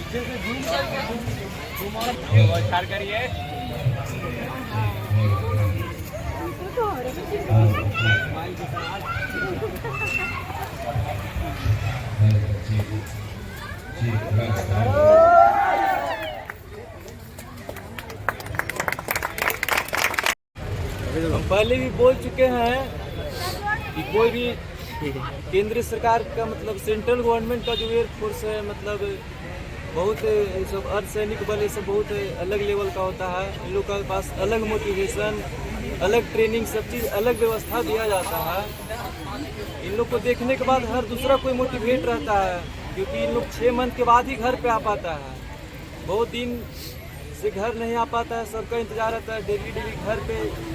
अच्छे से झूम करके करिए। हम पहले भी बोल चुके हैं कि कोई भी केंद्र सरकार का मतलब सेंट्रल गवर्नमेंट का जो एयरफोर्स है मतलब बहुत सब अर्धसैनिक बल ये सब बहुत अलग लेवल का होता है। इन लोग के पास अलग मोटिवेशन, अलग ट्रेनिंग, सब चीज़ अलग व्यवस्था दिया जाता है। इन लोग को देखने के बाद हर दूसरा कोई मोटिवेट रहता है, क्योंकि इन लोग 6 मंथ के बाद ही घर पे आ पाता है। बहुत दिन से घर नहीं आ पाता है, सबका इंतजार रहता है। डेली घर पे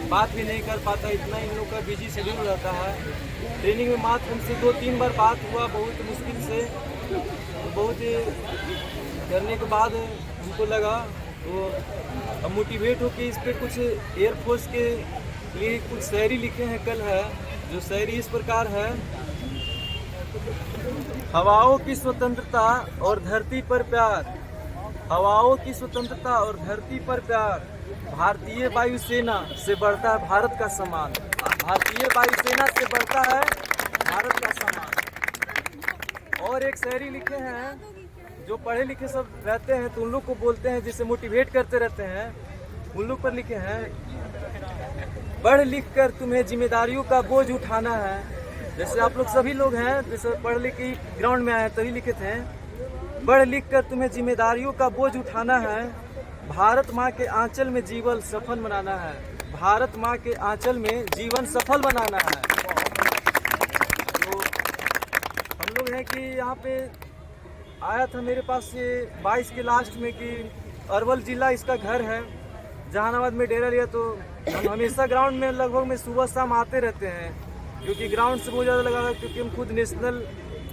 बात भी नहीं कर पाता, इतना इन लोग का बिजी शेड्यूल रहता है। ट्रेनिंग में मात्र हमसे 2-3 बार बात हुआ, बहुत मुश्किल से। तो बहुत करने के बाद हमको लगा तो अब मोटिवेट हो कि इस पर कुछ एयरफोर्स के लिए कुछ शायरी लिखे हैं कल है। जो शायरी इस प्रकार है। हवाओं की स्वतंत्रता और धरती पर प्यार, हवाओं की स्वतंत्रता और धरती पर प्यार, भारतीय वायुसेना से बढ़ता है भारत का सम्मान। भारतीय वायुसेना से बढ़ता है भारत का सम्मान। और एक शायरी लिखे हैं, जो पढ़े लिखे सब रहते हैं तो उन लोग को बोलते हैं, जिसे मोटिवेट करते रहते हैं, उन लोग पर लिखे हैं। पढ़ लिख कर तुम्हें जिम्मेदारियों का बोझ उठाना है। जैसे आप लोग सभी लोग हैं, जैसे पढ़ लिख के ग्राउंड में आए तभी लिखे थे। पढ़ लिख कर तुम्हें जिम्मेदारियों का बोझ उठाना है, भारत माँ के आंचल में जीवन सफल बनाना है। भारत माँ के आंचल में जीवन सफल बनाना है। तो हम लोग हैं कि यहाँ पे आया था मेरे पास ये 22 के लास्ट में कि अरवल जिला इसका घर है, जहानाबाद में डेरा लिया। तो हम हमेशा ग्राउंड में लगभग में सुबह शाम आते रहते हैं, क्योंकि ग्राउंड से बहुत ज़्यादा लगाव है, क्योंकि हम खुद नेशनल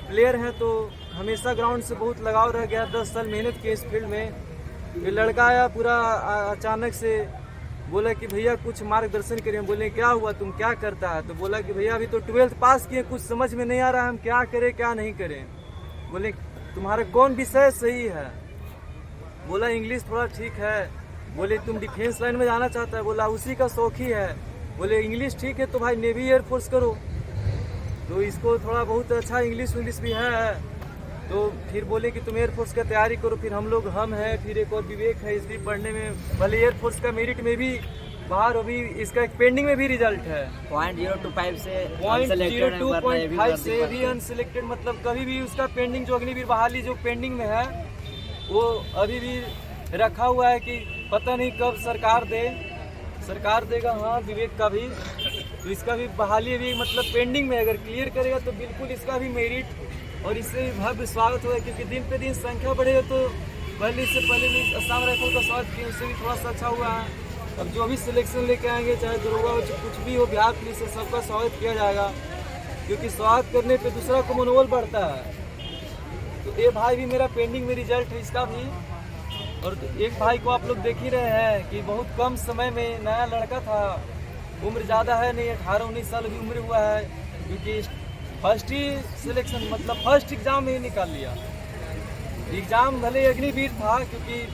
प्लेयर हैं। तो हमेशा ग्राउंड से बहुत लगाव रह गया। 10 साल मेहनत की इस फील्ड में। ये लड़का आया पूरा अचानक से, बोला कि भैया कुछ मार्गदर्शन करें। बोले क्या हुआ, तुम क्या करता है? तो बोला कि भैया अभी तो 12th पास किए, कुछ समझ में नहीं आ रहा हम क्या करें क्या नहीं करें। बोले तुम्हारा कौन विषय सही है? बोला इंग्लिश थोड़ा ठीक है। बोले तुम डिफेंस लाइन में जाना चाहता है? बोला उसी का शौक ही है। बोले इंग्लिश ठीक है तो भाई नेवी एयरफोर्स करो। तो इसको थोड़ा बहुत अच्छा इंग्लिश भी है। तो फिर बोले कि तुम एयरफोर्स का तैयारी करो। फिर हम हैं, फिर एक और विवेक है, इसलिए पढ़ने में भले एयरफोर्स का मेरिट में भी बाहर अभी इसका एक पेंडिंग में भी रिजल्ट है 0.025 से 0.025 से भी अनसिलेक्टेड। मतलब कभी भी उसका पेंडिंग जो अग्निवीर बहाली जो पेंडिंग में है वो अभी भी रखा हुआ है कि पता नहीं कब सरकार देगा। हाँ विवेक का भी, तो इसका भी बहाली भी मतलब पेंडिंग में। अगर क्लियर करेगा तो बिल्कुल इसका भी मेरिट और इससे भी भव्य स्वागत होगा, क्योंकि दिन पे दिन संख्या बढ़ेगा। तो इससे पहले भी असम राइफल का स्वागत किया, उससे भी थोड़ा सा अच्छा हुआ है। अब जो भी सिलेक्शन लेके आएंगे, चाहे दरोगा हो कुछ भी हो, बिहार पुलिस से सबका स्वागत किया जाएगा, क्योंकि स्वागत करने पे दूसरा को मनोबल बढ़ता है। तो ये भाई भी मेरा पेंडिंग में रिजल्ट है इसका भी। और एक भाई को आप लोग देख ही रहे हैं कि बहुत कम समय में नया लड़का था, उम्र ज़्यादा है नहीं, 18-19 साल भी उम्र हुआ है, क्योंकि फर्स्ट ही सिलेक्शन मतलब फर्स्ट एग्जाम में ही निकाल लिया। एग्जाम भले अग्निवीर था, क्योंकि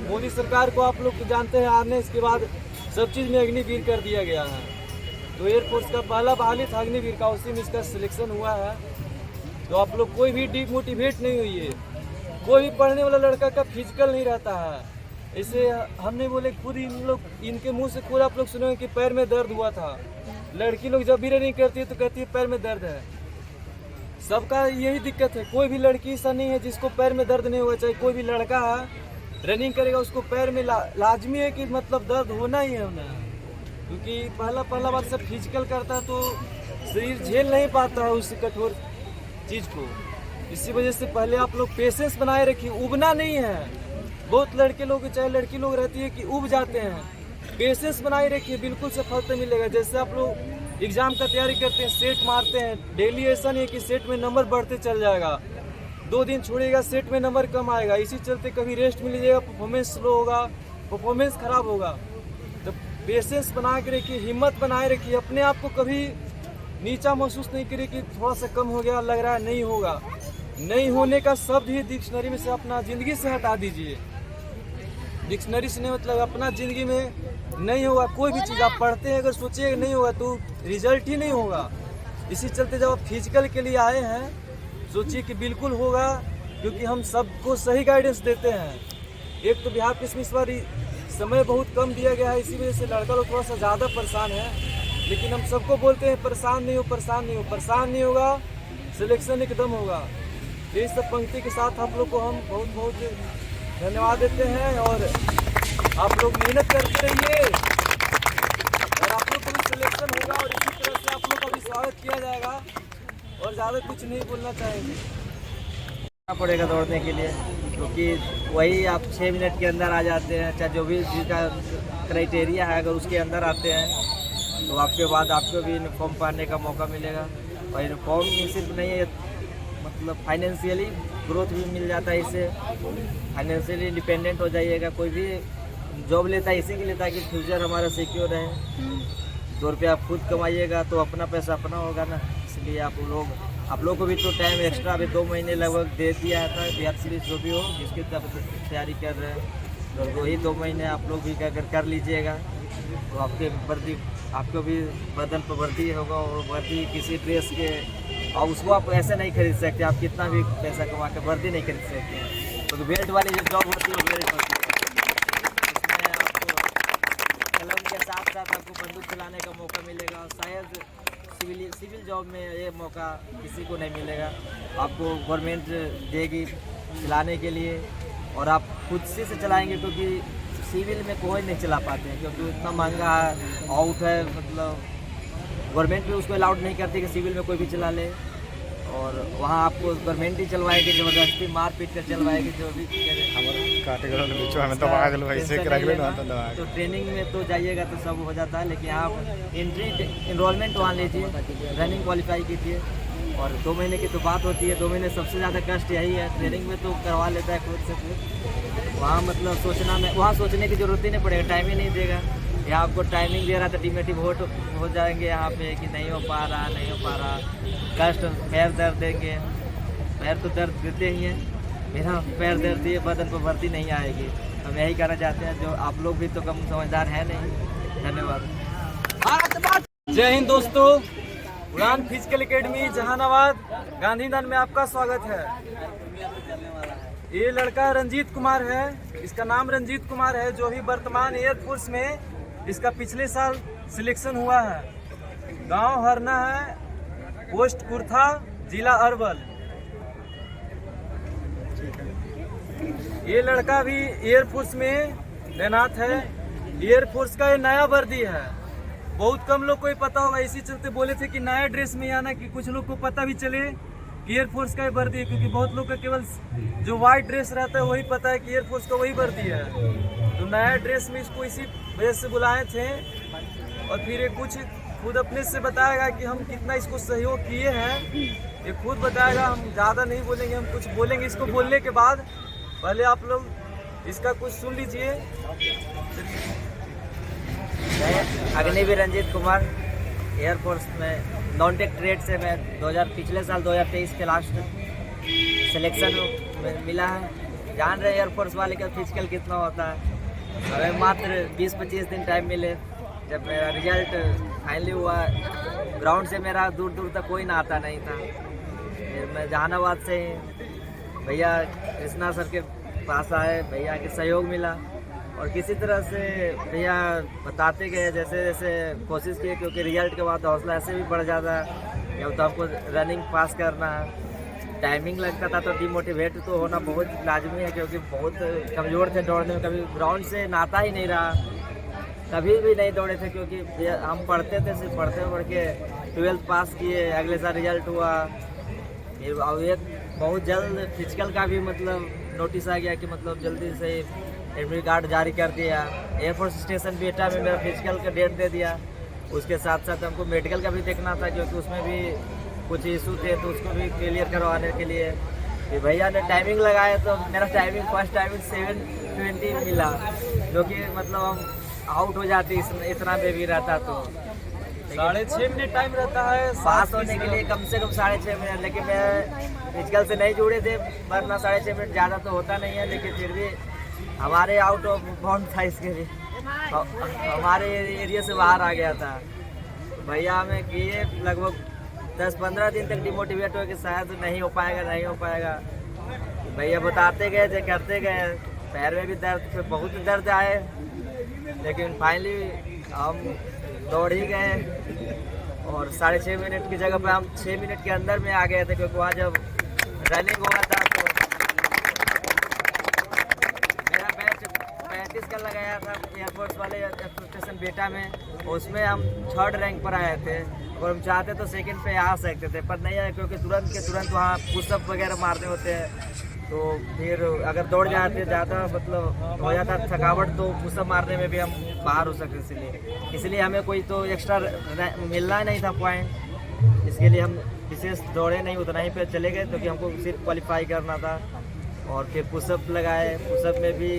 मोदी सरकार को आप लोग तो जानते हैं, आने इसके बाद सब चीज़ में अग्निवीर कर दिया गया है। तो एयरफोर्स का पहला बहाली था अग्निवीर का, उसी में इसका सिलेक्शन हुआ है। तो आप लोग कोई भी डिमोटिवेट नहीं हुई है। कोई भी पढ़ने वाला लड़का का फिजिकल नहीं रहता है। इसे हमने बोले खुद इन लोग, इनके मुंह से खुद आप लोग सुने कि पैर में दर्द हुआ था। लड़की लोग जब भी रनिंग करती है तो कहती है पैर में दर्द है। सबका यही दिक्कत है, कोई भी लड़की ऐसा नहीं है जिसको पैर में दर्द नहीं हुआ। चाहे कोई भी लड़का है रनिंग करेगा, उसको पैर में लाजमी है कि मतलब दर्द होना ही है, क्योंकि पहला बार सब फिजिकल करता है तो शरीर झेल नहीं पाता है उस कठोर चीज़ को। इसी वजह से पहले आप लोग पेशेंस बनाए रखिए, उबना नहीं है। बहुत लड़के लोग चाहे लड़की लोग रहती है कि उब जाते हैं। पेशेंस बनाए रखिए, बिल्कुल सफलता मिलेगा। जैसे आप लोग एग्जाम का तैयारी करते हैं, सेट मारते हैं, डेली ऐसा नहीं है कि सेट में नंबर बढ़ते चल जाएगा। 2 दिन छोड़ेगा सेट में नंबर कम आएगा, इसी चलते कभी रेस्ट मिल जाएगा, परफॉर्मेंस स्लो होगा, परफॉर्मेंस खराब होगा। तो पेशेंस बना के रखिए, हिम्मत बनाए रखिए, अपने आप को कभी नीचा महसूस नहीं करिए कि थोड़ा सा कम हो गया, लग रहा है नहीं होगा। नहीं होने का शब्द ही डिक्शनरी में से अपना ज़िंदगी से हटा दीजिए। डिक्शनरी से नहीं मतलब अपना ज़िंदगी में नहीं होगा कोई भी चीज़। आप पढ़ते हैं अगर सोचिए नहीं होगा तो रिजल्ट ही नहीं होगा। इसी चलते जब आप फिजिकल के लिए आए हैं सोचिए कि बिल्कुल होगा, क्योंकि हम सबको सही गाइडेंस देते हैं। एक तो बिहार पुलिस में इस बार समय बहुत कम दिया गया है, इसी वजह से लड़का लोग थोड़ा सा ज़्यादा परेशान है। लेकिन हम सबको बोलते हैं परेशान नहीं हो, परेशान नहीं हो, परेशान नहीं होगा, सिलेक्शन एकदम होगा। ये सब पंक्ति के साथ आप लोग को हम बहुत बहुत धन्यवाद देते हैं और आप लोग मेहनत करते रहिए और आप लोग को भी सिलेक्शन होगा और इसी तरह से आप लोग का भी स्वागत किया जाएगा और ज़्यादा कुछ नहीं बोलना चाहेंगे। पड़ेगा दौड़ने के लिए, क्योंकि वही आप 6 मिनट के अंदर आ जाते हैं, चाहे जो भी जिसका क्राइटेरिया है अगर उसके अंदर आते हैं तो आपके बाद आपको भी यूनिफॉर्म पहनने का मौका मिलेगा। और यूनिफॉर्म सिर्फ नहीं है, मतलब फाइनेंशियली ग्रोथ भी मिल जाता है, इससे फाइनेंशियली इंडिपेंडेंट हो जाइएगा। कोई भी जॉब लेता है इसी के लिए ताकि फ्यूचर हमारा सिक्योर रहे। 2 रुपया आप खुद कमाइएगा तो अपना पैसा अपना होगा ना, इसलिए आप लोग को भी तो टाइम एक्स्ट्रा अभी 2 महीने लगभग दे दिया था। बिहार सीरीज जो भी हो जिसकी तैयारी कर रहे हैं तो वही 2 महीने आप लोग भी अगर कर लीजिएगा तो आपके वर्दी आपको भी बदन पर वर्दी होगा और वर्दी किसी ड्रेस के और उसको आप ऐसे नहीं खरीद सकते। आप कितना भी पैसा कमा के वर्दी नहीं खरीद सकते, तो बेल्ट वाली जो जॉब होती है बेल्ट होती है, उसमें आपको कलम के साथ साथ आपको बंदूक चलाने का मौका मिलेगा। और शायद सिविल जॉब में ये मौका किसी को नहीं मिलेगा, आपको गवर्नमेंट देगी चलाने के लिए और आप खुद से चलाएंगे, क्योंकि सिविल में कोई नहीं चला पाते हैं क्योंकि इतना महंगा आउट है। मतलब गवर्नमेंट भी उसको अलाउड नहीं करती कि सिविल में कोई भी चला ले, और वहाँ आपको गवर्नमेंट ही चलवाएगी, जबरदस्ती मार पीट कर चलवाएगी जो भी। तो ट्रेनिंग में तो जाइएगा तो सब हो जाता है, लेकिन आप इनरोलमेंट वहाँ लीजिए, रनिंग क्वालिफाई कीजिए और 2 महीने की तो बात होती है। 2 महीने सबसे ज़्यादा कष्ट यही है। ट्रेनिंग में तो करवा लेता है खुद से खुद, वहाँ मतलब वहाँ सोचने की जरूरत ही नहीं पड़ेगा, टाइम ही नहीं देगा। यहाँ आपको टाइमिंग दे रहा था, टीमेटिव वोट हो जाएंगे यहाँ पे कि नहीं हो पा रहा, कष्ट पैर दर्द देंगे, पैर तो दर्द देते ही हैं, मेरा पैर दर्द दिए बदन पर भर्ती नहीं आएगी। हम यही कहना चाहते हैं, जो आप लोग भी तो कम समझदार है नहीं। धन्यवाद। जय हिंद दोस्तों, उड़ान फिजिकल एकेडमी जहानाबाद गांधी मैदान में आपका स्वागत है। ये लड़का रंजीत कुमार है, इसका नाम रंजीत कुमार है, जो भी वर्तमान एयरफोर्स में इसका पिछले साल सिलेक्शन हुआ है। गांव हरना है, पोस्ट कुर्था, जिला अरवल। ये लड़का भी एयरफोर्स में तैनात है। एयरफोर्स का ये नया वर्दी है, बहुत कम लोग को ही पता होगा, इसी चलते बोले थे कि नया ड्रेस में आना कि कुछ लोग को पता भी चले कि एयरफोर्स का ये वर्दी है, क्योंकि बहुत लोग का केवल जो वाइट ड्रेस रहता है वही पता है कि एयरफोर्स का वही वर्दी है। तो नया ड्रेस में इसको इसी वजह से बुलाए थे और फिर ये कुछ खुद अपने से बताएगा कि हम कितना इसको सहयोग किए हैं, ये खुद बताएगा। हम ज़्यादा नहीं बोलेंगे, हम कुछ बोलेंगे इसको बोलने के बाद। पहले आप लोग इसका कुछ सुन लीजिए। अग्निवीर रंजीत कुमार, एयरफोर्स में नॉन टेक ट्रेड से मैं पिछले साल 2023 के लास्ट सिलेक्शन मिला है। जान रहे एयरफोर्स वाले का फिजिकल कितना होता है। हमें मात्र 20-25 दिन टाइम मिले। जब मेरा रिजल्ट फाइनली हुआ, ग्राउंड से मेरा दूर दूर तक कोई ना आता नहीं था। फिर मैं जहानाबाद से भैया कृष्णा सर के पास आए, भैया के सहयोग मिला और किसी तरह से भैया बताते गए, जैसे जैसे कोशिश की, क्योंकि रिजल्ट के बाद हौसला ऐसे भी बढ़ जाता है। जब तो आपको रनिंग पास करना है, टाइमिंग लगता था तो डिमोटिवेट तो होना बहुत लाजमी है, क्योंकि बहुत कमज़ोर थे दौड़ने में। कभी ग्राउंड से नाता ही नहीं रहा, कभी भी नहीं दौड़े थे, क्योंकि हम पढ़ते थे, सिर्फ पढ़ के 12th पास किए। अगले साल रिजल्ट हुआ, फिर एक बहुत जल्द फिजिकल का भी मतलब नोटिस आ गया कि मतलब जल्दी से एडमिट कार्ड जारी कर दिया। एयरफोर्स स्टेशन बेटा में मेरा फिजिकल का डेट दे दिया। उसके साथ साथ हमको मेडिकल का भी देखना था, क्योंकि उसमें भी कुछ इशू थे, तो उसको भी क्लियर करवाने के लिए फिर भैया ने टाइमिंग लगाया। तो मेरा फर्स्ट टाइमिंग 7:20 मिला, जो कि मतलब हम आउट हो जाते इतना बेबी रहता। तो 6.5 मिनट टाइम रहता है पास होने के लिए कम से कम 6.5 मिनट, लेकिन मैं फिजिकल से नहीं जुड़े थे, वरना 6.5 मिनट ज़्यादा तो होता नहीं है, लेकिन फिर भी हमारे आउट ऑफ बाउंड था, इसके लिए हमारे एरिया से बाहर आ गया था। भैया हमें किए लगभग 10-15 दिन तक डिमोटिवेट हो कि शायद नहीं हो पाएगा। भैया बताते गए थे, करते गए, पैर में भी दर्द, फिर बहुत दर्द आए, लेकिन फाइनली हम दौड़ ही गए और 6.5 मिनट की जगह पे हम 6 मिनट के अंदर में आ गए थे, क्योंकि वहाँ जब रनिंग हुआ था तो मेरा बैच 35 का लगाया था एयरफोर्स वाले स्टेशन बेटा में, उसमें हम 3rd रैंक पर आए थे। और हम चाहते तो 2nd पे आ सकते थे, पर नहीं आए, क्योंकि तुरंत के तुरंत वहाँ पुशअप वगैरह मारने होते हैं, तो फिर अगर दौड़ जाते ज़्यादा मतलब हो जाता थकावट, तो पुशअप मारने में भी हम बाहर हो सकते। इसलिए हमें कोई तो एक्स्ट्रा मिलना नहीं था पॉइंट, इसके लिए हम विशेष दौड़े नहीं, उतना ही पे चले गए, क्योंकि हमको सिर्फ क्वालिफाई करना था। और फिर पुशअप लगाए, पुशअप में भी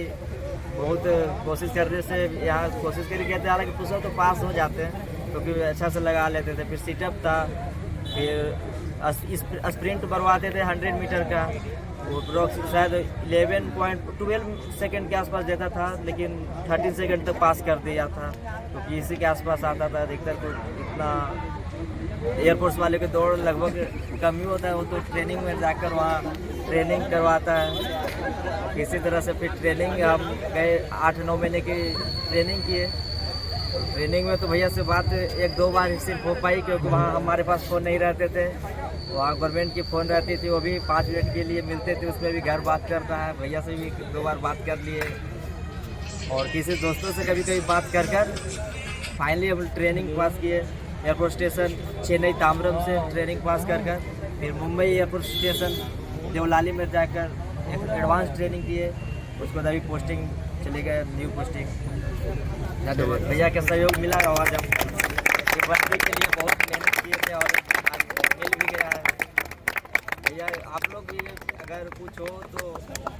बहुत कोशिश करने से यहाँ कोशिश करके गए थे, हालांकि पुशअप तो पास हो जाते हैं क्योंकि अच्छा से लगा लेते थे। फिर सिटअप था, फिर स्प्रिंट करवाते थे 100 मीटर का, वो शायद 11.12 सेकंड के आसपास देता था, लेकिन 13 सेकंड तक पास कर दिया था, क्योंकि इसी के आसपास आता था अधिकतर। तो इतना एयरफोर्स वाले के दौड़ लगभग कम ही होता है, वो तो ट्रेनिंग में जाकर वहाँ ट्रेनिंग करवाता है। किसी तरह से फिर ट्रेनिंग हम गए, 8-9 महीने की ट्रेनिंग किए। ट्रेनिंग में तो भैया से बात 1-2 बार सिर्फ हो पाई, क्योंकि वहाँ हमारे पास फ़ोन नहीं रहते थे, वहाँ गवर्नमेंट की फ़ोन रहती थी, वो भी 5 मिनट के लिए मिलते थे, उसमें भी घर बात करता है। भैया से भी 2 बार बात कर लिए, और किसी दोस्तों से कभी बात कर फाइनली हम ट्रेनिंग पास किए। एयरपोर्ट स्टेशन चेन्नई ताम्बरम से ट्रेनिंग पास कर फिर मुंबई एयरपोर्ट स्टेशन देवलाली में जाकर एक एडवांस ट्रेनिंग किए, उसके बाद अभी पोस्टिंग चले गए, न्यू पोस्टिंग। भैया का सहयोग मिला, और जब ये बच्चे के लिए बहुत मेहनत किए थे और आज मिल भी गया है। भैया आप लोग भी अगर कुछ हो तो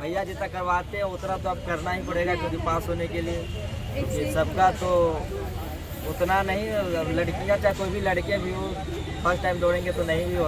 भैया जितना करवाते हैं उतना तो आप करना ही पड़ेगा, क्योंकि पास होने के लिए, क्योंकि सबका तो उतना नहीं, लड़कियां चाहे कोई भी लड़के भी हो, फर्स्ट टाइम दौड़ेंगे तो नहीं भी होता।